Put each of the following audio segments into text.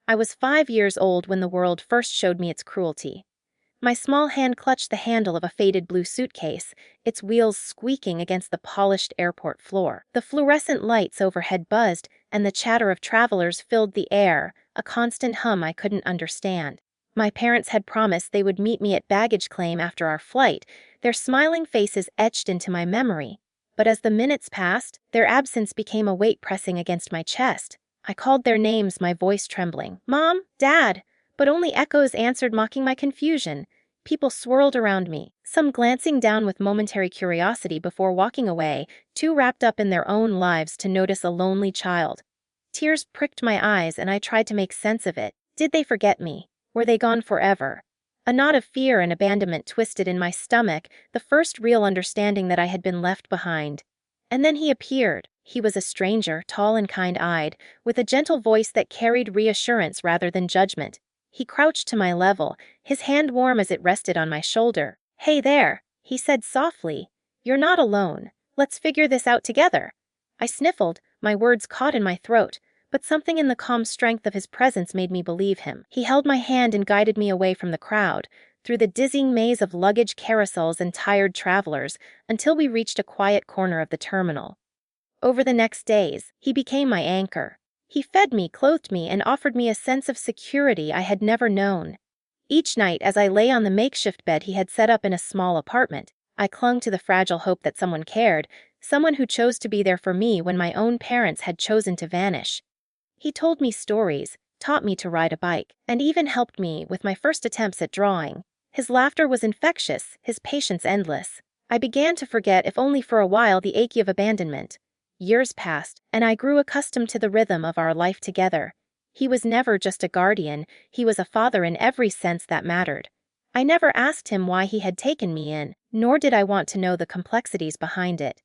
I was 5 years old when the world first showed me its cruelty. My small hand clutched the handle of a faded blue suitcase, its wheels squeaking against the polished airport floor. The fluorescent lights overhead buzzed, and the chatter of travelers filled the air, a constant hum I couldn't understand. My parents had promised they would meet me at baggage claim after our flight, their smiling faces etched into my memory. But as the minutes passed, their absence became a weight pressing against my chest. I called their names, my voice trembling. "Mom, Dad!" But only echoes answered, mocking my confusion. People swirled around me, some glancing down with momentary curiosity before walking away, too wrapped up in their own lives to notice a lonely child. Tears pricked my eyes and I tried to make sense of it. Did they forget me? Were they gone forever? A knot of fear and abandonment twisted in my stomach, the first real understanding that I had been left behind. And then he appeared. He was a stranger, tall and kind-eyed, with a gentle voice that carried reassurance rather than judgment. He crouched to my level, his hand warm as it rested on my shoulder. "Hey there," he said softly. "You're not alone. Let's figure this out together." I sniffled, my words caught in my throat, but something in the calm strength of his presence made me believe him. He held my hand and guided me away from the crowd, through the dizzying maze of luggage carousels and tired travelers, until we reached a quiet corner of the terminal. Over the next days, he became my anchor. He fed me, clothed me, and offered me a sense of security I had never known. Each night, as I lay on the makeshift bed he had set up in a small apartment, I clung to the fragile hope that someone cared, someone who chose to be there for me when my own parents had chosen to vanish. He told me stories, taught me to ride a bike, and even helped me with my first attempts at drawing. His laughter was infectious, his patience endless. I began to forget, if only for a while, the ache of abandonment. Years passed, and I grew accustomed to the rhythm of our life together. He was never just a guardian, he was a father in every sense that mattered. I never asked him why he had taken me in, nor did I want to know the complexities behind it.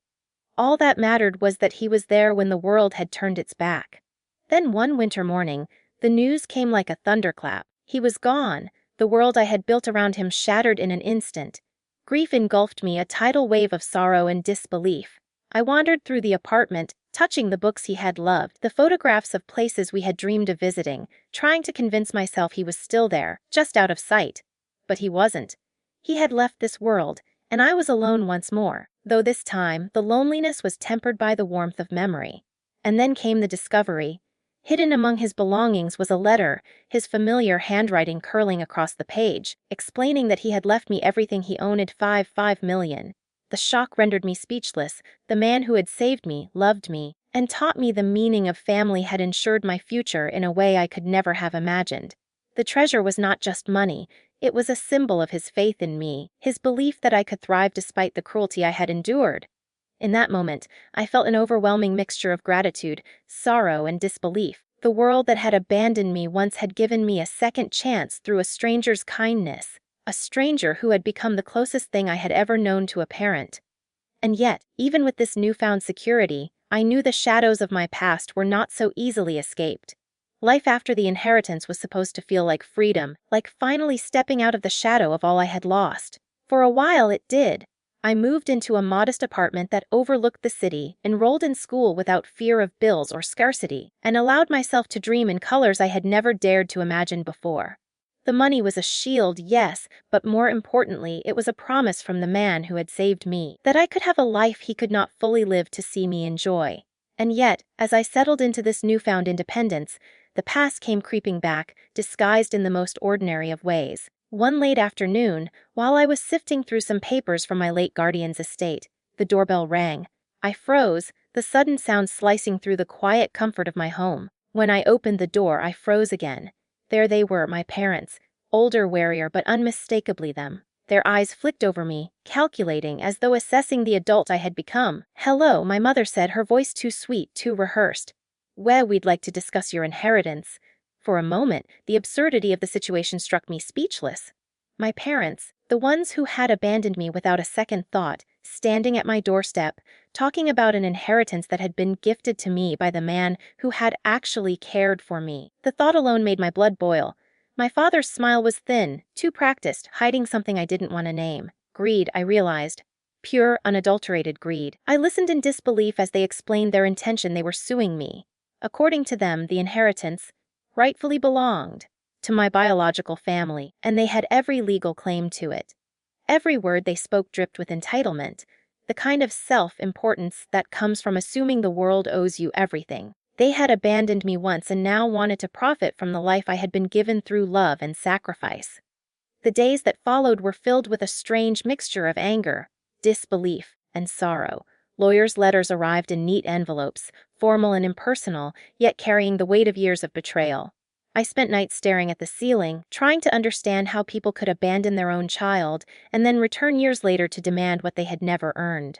All that mattered was that he was there when the world had turned its back. Then one winter morning, the news came like a thunderclap. He was gone, the world I had built around him shattered in an instant. Grief engulfed me, a tidal wave of sorrow and disbelief. I wandered through the apartment, touching the books he had loved, the photographs of places we had dreamed of visiting, trying to convince myself he was still there, just out of sight. But he wasn't. He had left this world, and I was alone once more, though this time the loneliness was tempered by the warmth of memory. And then came the discovery. Hidden among his belongings was a letter, his familiar handwriting curling across the page, explaining that he had left me everything he owned, 5 million. The shock rendered me speechless. The man who had saved me, loved me, and taught me the meaning of family had ensured my future in a way I could never have imagined. The treasure was not just money, it was a symbol of his faith in me, his belief that I could thrive despite the cruelty I had endured. In that moment, I felt an overwhelming mixture of gratitude, sorrow, and disbelief. The world that had abandoned me once had given me a second chance through a stranger's kindness. A stranger who had become the closest thing I had ever known to a parent. And yet, even with this newfound security, I knew the shadows of my past were not so easily escaped. Life after the inheritance was supposed to feel like freedom, like finally stepping out of the shadow of all I had lost. For a while it did. I moved into a modest apartment that overlooked the city, enrolled in school without fear of bills or scarcity, and allowed myself to dream in colors I had never dared to imagine before. The money was a shield, yes, but more importantly, it was a promise from the man who had saved me, that I could have a life he could not fully live to see me enjoy. And yet, as I settled into this newfound independence, the past came creeping back, disguised in the most ordinary of ways. One late afternoon, while I was sifting through some papers from my late guardian's estate, the doorbell rang. I froze, the sudden sound slicing through the quiet comfort of my home. When I opened the door, I froze again. There they were, my parents, older, warier, but unmistakably them. Their eyes flicked over me, calculating, as though assessing the adult I had become. "Hello," my mother said, her voice too sweet, too rehearsed. "Well, we'd like to discuss your inheritance." For a moment, the absurdity of the situation struck me speechless. My parents, the ones who had abandoned me without a second thought, standing at my doorstep, talking about an inheritance that had been gifted to me by the man who had actually cared for me. The thought alone made my blood boil. My father's smile was thin, too practiced, hiding something I didn't want to name. Greed, I realized. Pure, unadulterated greed. I listened in disbelief as they explained their intention. They were suing me. According to them, the inheritance, rightfully belonged to my biological family, and they had every legal claim to it. Every word they spoke dripped with entitlement, the kind of self-importance that comes from assuming the world owes you everything. They had abandoned me once and now wanted to profit from the life I had been given through love and sacrifice. The days that followed were filled with a strange mixture of anger, disbelief, and sorrow. Lawyers' letters arrived in neat envelopes, formal and impersonal, yet carrying the weight of years of betrayal. I spent nights staring at the ceiling, trying to understand how people could abandon their own child and then return years later to demand what they had never earned.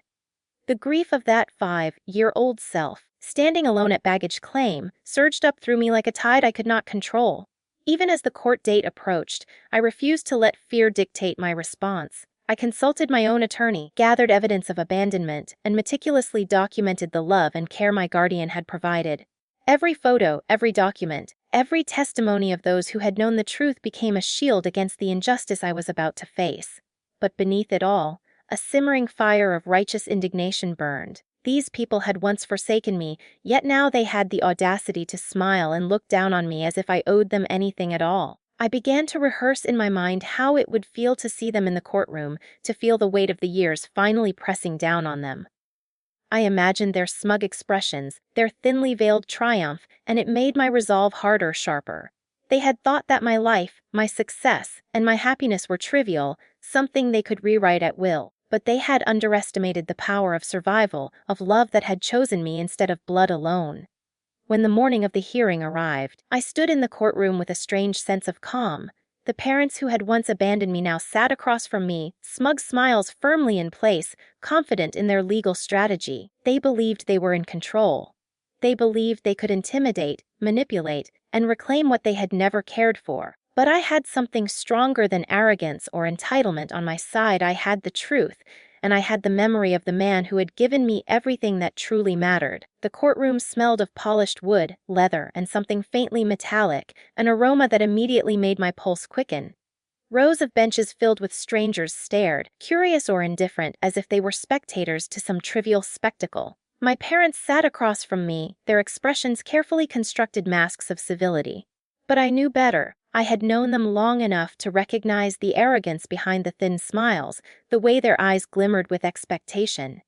The grief of that 5-year-old self, standing alone at baggage claim, surged up through me like a tide I could not control. Even as the court date approached, I refused to let fear dictate my response. I consulted my own attorney, gathered evidence of abandonment, and meticulously documented the love and care my guardian had provided. Every photo, every document, every testimony of those who had known the truth became a shield against the injustice I was about to face. But beneath it all, a simmering fire of righteous indignation burned. These people had once forsaken me, yet now they had the audacity to smile and look down on me as if I owed them anything at all. I began to rehearse in my mind how it would feel to see them in the courtroom, to feel the weight of the years finally pressing down on them. I imagined their smug expressions, their thinly veiled triumph, and it made my resolve harder, sharper. They had thought that my life, my success, and my happiness were trivial, something they could rewrite at will. But they had underestimated the power of survival, of love that had chosen me instead of blood alone. When the morning of the hearing arrived, I stood in the courtroom with a strange sense of calm. The parents who had once abandoned me now sat across from me, smug smiles firmly in place, confident in their legal strategy. They believed they were in control. They believed they could intimidate, manipulate, and reclaim what they had never cared for. But I had something stronger than arrogance or entitlement on my side. I had the truth, and I had the memory of the man who had given me everything that truly mattered. The courtroom smelled of polished wood, leather, and something faintly metallic, an aroma that immediately made my pulse quicken. Rows of benches filled with strangers stared, curious or indifferent, as if they were spectators to some trivial spectacle. My parents sat across from me, their expressions carefully constructed masks of civility. But I knew better. I had known them long enough to recognize the arrogance behind the thin smiles, the way their eyes glimmered with expectation.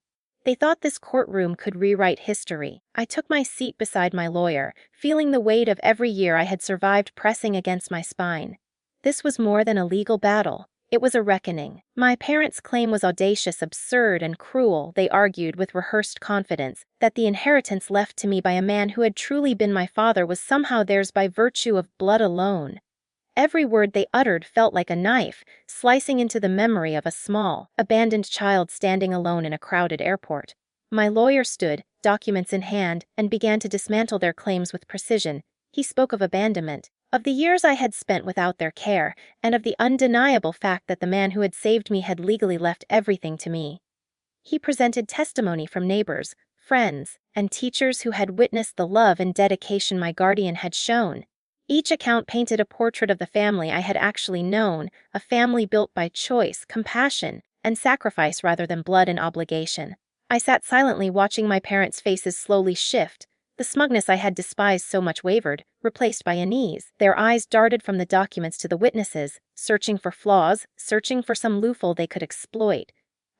They thought this courtroom could rewrite history. I took my seat beside my lawyer, feeling the weight of every year I had survived pressing against my spine. This was more than a legal battle. It was a reckoning. My parents' claim was audacious, absurd, and cruel. They argued with rehearsed confidence that the inheritance left to me by a man who had truly been my father was somehow theirs by virtue of blood alone. Every word they uttered felt like a knife, slicing into the memory of a small, abandoned child standing alone in a crowded airport. My lawyer stood, documents in hand, and began to dismantle their claims with precision. He spoke of abandonment, of the years I had spent without their care, and of the undeniable fact that the man who had saved me had legally left everything to me. He presented testimony from neighbors, friends, and teachers who had witnessed the love and dedication my guardian had shown. Each account painted a portrait of the family I had actually known, a family built by choice, compassion, and sacrifice rather than blood and obligation. I sat silently watching my parents' faces slowly shift. The smugness I had despised so much wavered, replaced by unease. Their eyes darted from the documents to the witnesses, searching for flaws, searching for some loophole they could exploit.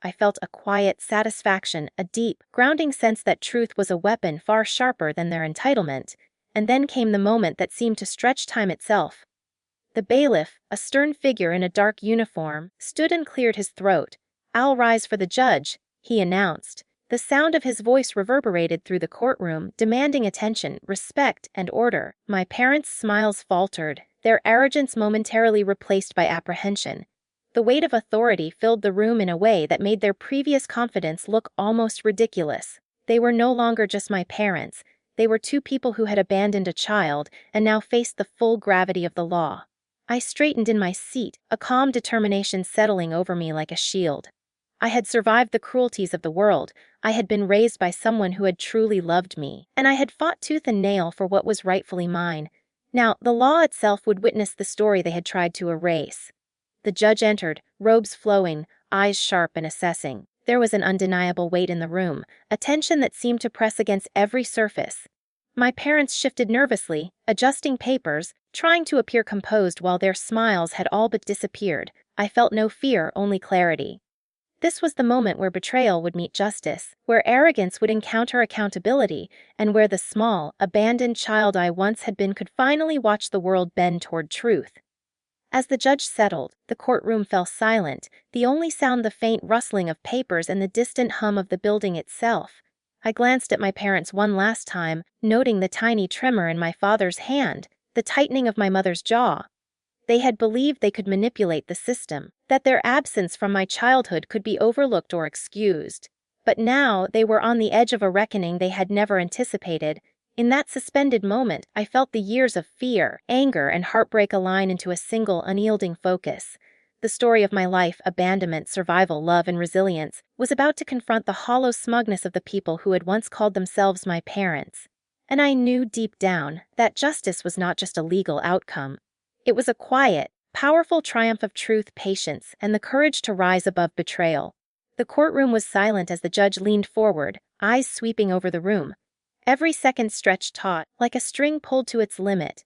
I felt a quiet satisfaction, a deep, grounding sense that truth was a weapon far sharper than their entitlement. And then came the moment that seemed to stretch time itself. The bailiff, a stern figure in a dark uniform, stood and cleared his throat. "I'll rise for the judge," he announced. The sound of his voice reverberated through the courtroom, demanding attention, respect, and order. My parents' smiles faltered, their arrogance momentarily replaced by apprehension. The weight of authority filled the room in a way that made their previous confidence look almost ridiculous. They were no longer just my parents. They were two people who had abandoned a child and now faced the full gravity of the law. I straightened in my seat, a calm determination settling over me like a shield. I had survived the cruelties of the world. I had been raised by someone who had truly loved me, and I had fought tooth and nail for what was rightfully mine. Now, the law itself would witness the story they had tried to erase. The judge entered, robes flowing, eyes sharp and assessing. There was an undeniable weight in the room, a tension that seemed to press against every surface. My parents shifted nervously, adjusting papers, trying to appear composed while their smiles had all but disappeared. I felt no fear, only clarity. This was the moment where betrayal would meet justice, where arrogance would encounter accountability, and where the small, abandoned child I once had been could finally watch the world bend toward truth. As the judge settled, the courtroom fell silent, the only sound the faint rustling of papers and the distant hum of the building itself. I glanced at my parents one last time, noting the tiny tremor in my father's hand, the tightening of my mother's jaw. They had believed they could manipulate the system, that their absence from my childhood could be overlooked or excused. But now they were on the edge of a reckoning they had never anticipated. In that suspended moment, I felt the years of fear, anger, and heartbreak align into a single, unyielding focus. The story of my life, abandonment, survival, love, and resilience, was about to confront the hollow smugness of the people who had once called themselves my parents. And I knew deep down that justice was not just a legal outcome. It was a quiet, powerful triumph of truth, patience, and the courage to rise above betrayal. The courtroom was silent as the judge leaned forward, eyes sweeping over the room. Every second stretched taut, like a string pulled to its limit.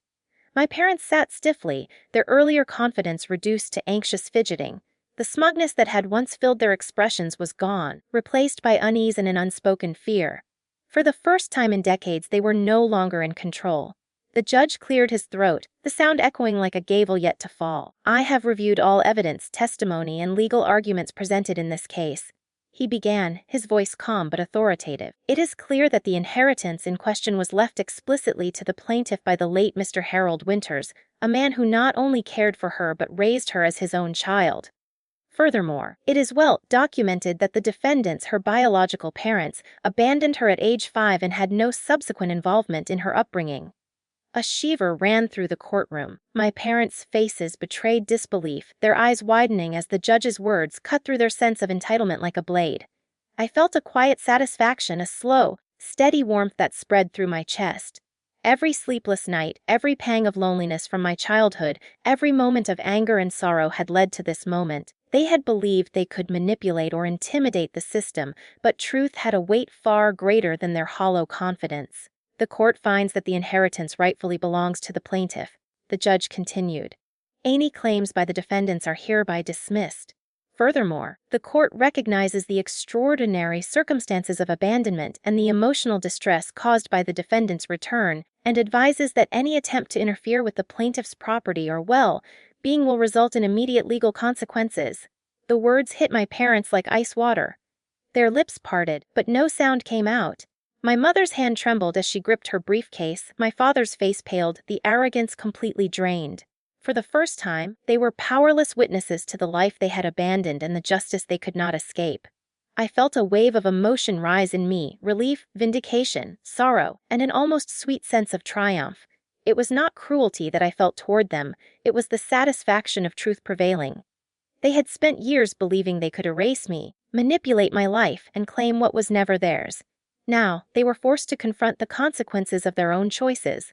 My parents sat stiffly, their earlier confidence reduced to anxious fidgeting. The smugness that had once filled their expressions was gone, replaced by unease and an unspoken fear. For the first time in decades, they were no longer in control. The judge cleared his throat, the sound echoing like a gavel yet to fall. "I have reviewed all evidence, testimony, and legal arguments presented in this case," he began, his voice calm but authoritative. "It is clear that the inheritance in question was left explicitly to the plaintiff by the late Mr. Harold Winters, a man who not only cared for her but raised her as his own child. Furthermore, it is well documented that the defendants, her biological parents, abandoned her at age 5 and had no subsequent involvement in her upbringing." A shiver ran through the courtroom. My parents' faces betrayed disbelief, their eyes widening as the judge's words cut through their sense of entitlement like a blade. I felt a quiet satisfaction, a slow, steady warmth that spread through my chest. Every sleepless night, every pang of loneliness from my childhood, every moment of anger and sorrow had led to this moment. They had believed they could manipulate or intimidate the system, but truth had a weight far greater than their hollow confidence. "The court finds that the inheritance rightfully belongs to the plaintiff," the judge continued. "Any claims by the defendants are hereby dismissed. Furthermore, the court recognizes the extraordinary circumstances of abandonment and the emotional distress caused by the defendant's return, and advises that any attempt to interfere with the plaintiff's property or well-being will result in immediate legal consequences." The words hit my parents like ice water. Their lips parted, but no sound came out. My mother's hand trembled as she gripped her briefcase, my father's face paled, the arrogance completely drained. For the first time, they were powerless witnesses to the life they had abandoned and the justice they could not escape. I felt a wave of emotion rise in me, relief, vindication, sorrow, and an almost sweet sense of triumph. It was not cruelty that I felt toward them, it was the satisfaction of truth prevailing. They had spent years believing they could erase me, manipulate my life, and claim what was never theirs. Now, they were forced to confront the consequences of their own choices.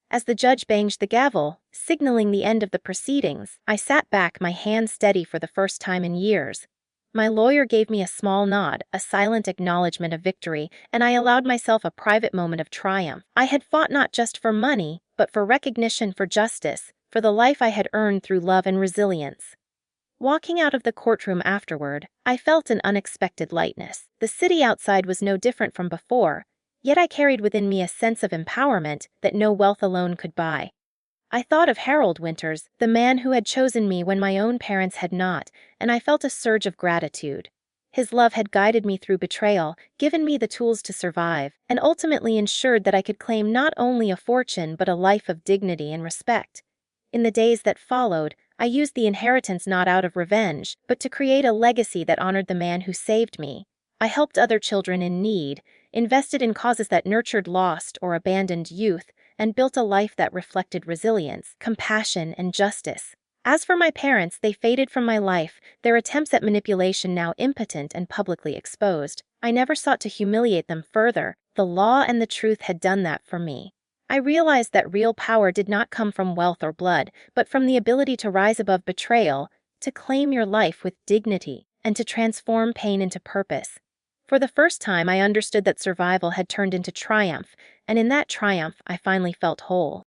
As the judge banged the gavel, signaling the end of the proceedings, I sat back, my hands steady for the first time in years. My lawyer gave me a small nod, a silent acknowledgement of victory, and I allowed myself a private moment of triumph. I had fought not just for money, but for recognition, for justice, for the life I had earned through love and resilience. Walking out of the courtroom afterward, I felt an unexpected lightness. The city outside was no different from before, yet I carried within me a sense of empowerment that no wealth alone could buy. I thought of Harold Winters, the man who had chosen me when my own parents had not, and I felt a surge of gratitude. His love had guided me through betrayal, given me the tools to survive, and ultimately ensured that I could claim not only a fortune but a life of dignity and respect. In the days that followed, I used the inheritance not out of revenge, but to create a legacy that honored the man who saved me. I helped other children in need, invested in causes that nurtured lost or abandoned youth, and built a life that reflected resilience, compassion, and justice. As for my parents, they faded from my life, their attempts at manipulation now impotent and publicly exposed. I never sought to humiliate them further. The law and the truth had done that for me. I realized that real power did not come from wealth or blood, but from the ability to rise above betrayal, to claim your life with dignity, and to transform pain into purpose. For the first time, I understood that survival had turned into triumph, and in that triumph, I finally felt whole.